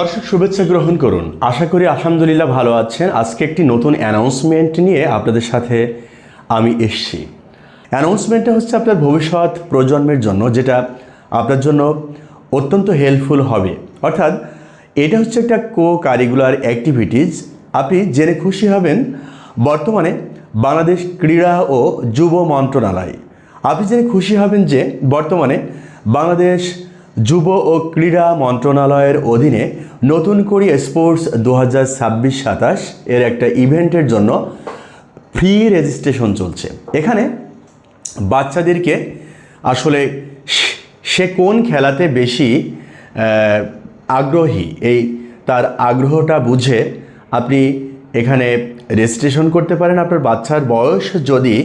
দর্শক শুভেচ্ছা গ্রহণ করুন। আশা করি আলহামদুলিল্লাহ ভালো আছেন। আজকে একটি নতুন অ্যানাউন্সমেন্ট নিয়ে আপনাদের সাথে আমি এসেছি। অ্যানাউন্সমেন্টটা হচ্ছে আপনার ভবিষ্যৎ প্রজন্মের জন্য, যেটা আপনার জন্য অত্যন্ত হেল্পফুল হবে। অর্থাৎ এটা হচ্ছে একটা কারিকুলার অ্যাক্টিভিটিস। আপনি জেনে খুশি হবেন, বর্তমানে বাংলাদেশ ক্রীড়া ও যুব মন্ত্রণালয়, আপনি জেনে খুশি হবেন যে বর্তমানে বাংলাদেশ যুব ও ক্রীড়া মন্ত্রণালয়ের অধীনে নতুন করে স্পোর্টস 2026-27 এর একটা ইভেন্টের জন্য ফ্রি রেজিস্ট্রেশন চলছে। এখানে বাচ্চাদেরকে আসলে সে কোন খেলাতে বেশি আগ্রহী, তার আগ্রহটা বুঝে আপনি এখানে রেজিস্ট্রেশন করতে পারেন। আপনার বাচ্চার বয়স যদি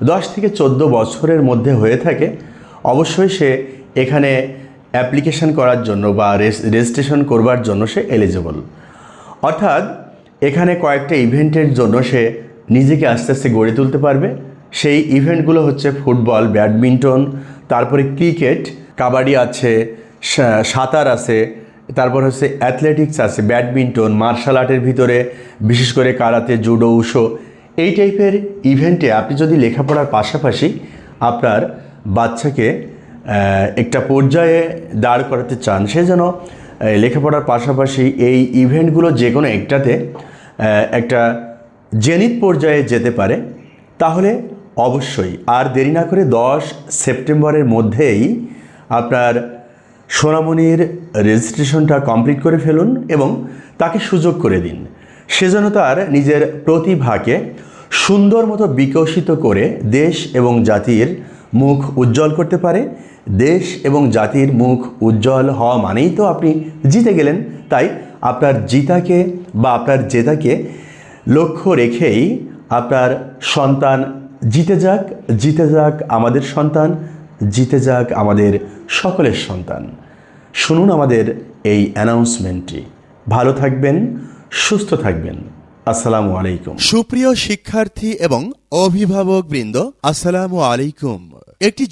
10 থেকে 14 বছরের মধ্যে হয়ে থাকে, অবশ্যই সে এখানে অ্যাপ্লিকেশন করার জন্য বা রেজিস্ট্রেশন করবার জন্য সে এলিজিবল। অর্থাৎ এখানে কয়েকটা ইভেন্টের জন্য সে নিজেকে আস্তে আস্তে গড়ে তুলতে পারবে। সেই ইভেন্টগুলো হচ্ছে ফুটবল, ব্যাডমিন্টন, তারপরে ক্রিকেট, কাবাডি আছে, সাঁতার আছে, তারপর হচ্ছে অ্যাথলেটিক্স আছে, ব্যাডমিন্টন, মার্শাল আর্টের ভিতরে বিশেষ করে কারাতে, জুডো, উশো, এই টাইপের ইভেন্টে আপনি যদি লেখাপড়ার পাশাপাশি আপনার বাচ্চাকে একটা পর্যায়ে দাঁড় করাতে চান, সে যেন লেখাপড়ার পাশাপাশি এই ইভেন্টগুলো যে কোনো একটাতে একটা জেনিত পর্যায়ে যেতে পারে, তাহলে অবশ্যই আর দেরি না করে 10 সেপ্টেম্বরের মধ্যেই আপনার সোনামণির রেজিস্ট্রেশনটা কমপ্লিট করে ফেলুন এবং তাকে সুযোগ করে দিন। সে যেন তার নিজের প্রতিভাকে সুন্দর মতো বিকশিত করে দেশ এবং জাতির মুখ উজ্জ্বল করতে পারে। দেশ এবং জাতির মুখ উজ্জ্বল হওয়া মানেই তো আপনি জিতে গেলেন। তাই আপনার জিতাকে বা আপনার জেতাকে লক্ষ্য রেখেই আপনার সন্তান জিতে যাক, জিতে যাক আমাদের সন্তান, জিতে যাক আমাদের সকলের সন্তান। শুনুন আমাদের এই অ্যানাউন্সমেন্টটি। ভালো থাকবেন, সুস্থ থাকবেন। আসসালামু আলাইকুম। সুপ্রিয় শিক্ষার্থী এবং অভিভাবক বৃন্দ, আসসালামু আলাইকুম। একটি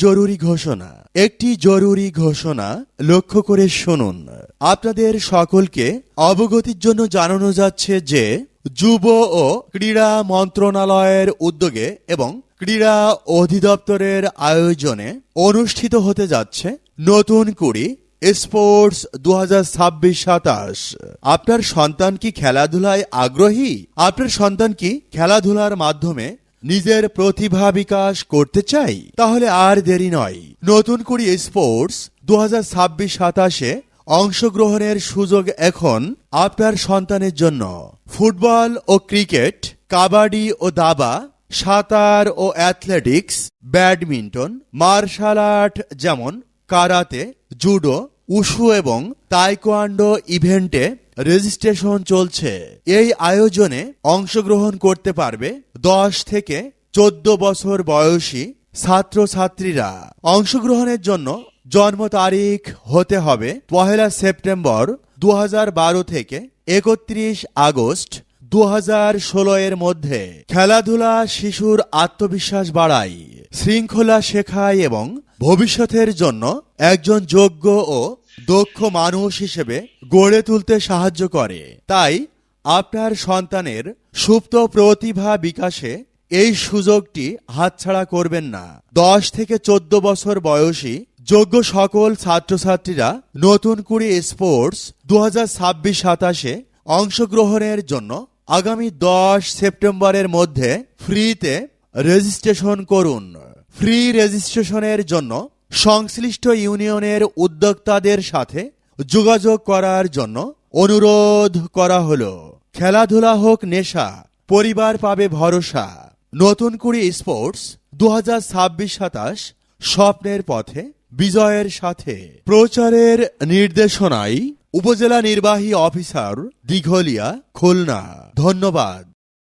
জরুরি ঘোষণা লক্ষ্য করে শুনুন। আপনাদের সকলকে অবগতির জন্য জানানো যাচ্ছে যে যুব ও ক্রীড়া মন্ত্রণালয়ের উদ্যোগে এবং ক্রীড়া অধিদপ্তরের আয়োজনে অনুষ্ঠিত হতে যাচ্ছে নতুন কুড়ি স্পোর্টস 2026-27। আপনার সন্তান কি খেলাধুলায় আগ্রহী? আপনার সন্তান কি খেলাধুলার মাধ্যমে নিজের প্রতিভা বিকাশ করতে চাই? তাহলে আর দেরি নয়, নতুন কুড়ি স্পোর্টস 2026-27-এ অংশগ্রহণের সুযোগ এখন আপনার সন্তানের জন্য। ফুটবল ও ক্রিকেট, কাবাডি ও দাবা, সাঁতার ও অ্যাথলেটিক্স, ব্যাডমিন্টন, মার্শাল আর্ট যেমন কারাতে, জুডো, উশু এবং তাইকোয়ান্ডো ইভেন্টে রেজিস্ট্রেশন চলছে। এই আয়োজনে অংশগ্রহণ করতে পারবে 10 থেকে 14 বছর বয়সী ছাত্রছাত্রীরা। অংশগ্রহণের জন্য জন্ম তারিখ হতে হবে 1 সেপ্টেম্বর 2012 থেকে 31 আগস্ট 2016 এর মধ্যে। খেলাধুলা শিশুর আত্মবিশ্বাস বাড়ায়, শৃঙ্খলা শেখায় এবং ভবিষ্যতের জন্য একজন যোগ্য ও দক্ষ মানুষ হিসেবে গড়ে তুলতে সাহায্য করে। তাই আপনার সন্তানের সুপ্ত প্রতিভা বিকাশে এই সুযোগটি হাতছাড়া করবেন না। 10 থেকে 14 বছর বয়সী যোগ্য সকল ছাত্রছাত্রীরা নতুন কুড়ি স্পোর্টস 2026-27-এ অংশগ্রহণের জন্য আগামী 10 সেপ্টেম্বরের মধ্যে ফ্রিতে রেজিস্ট্রেশন করুন। ফ্রি রেজিস্ট্রেশনের জন্য সংশ্লিষ্ট ইউনিয়নের উদ্যোক্তাদের সাথে যোগাযোগ করার জন্য অনুরোধ করা হলো। খেলাধুলা হোক নেশা, পরিবার পাবে ভরসা। নতুন কুড়ি স্পোর্টস 2026-27 স্বপ্নের পথে বিজয়ের সাথে। প্রচারের নির্দেশনায় উপজেলা নির্বাহী অফিসার, দিঘলিয়া, খুলনা। ধন্যবাদ।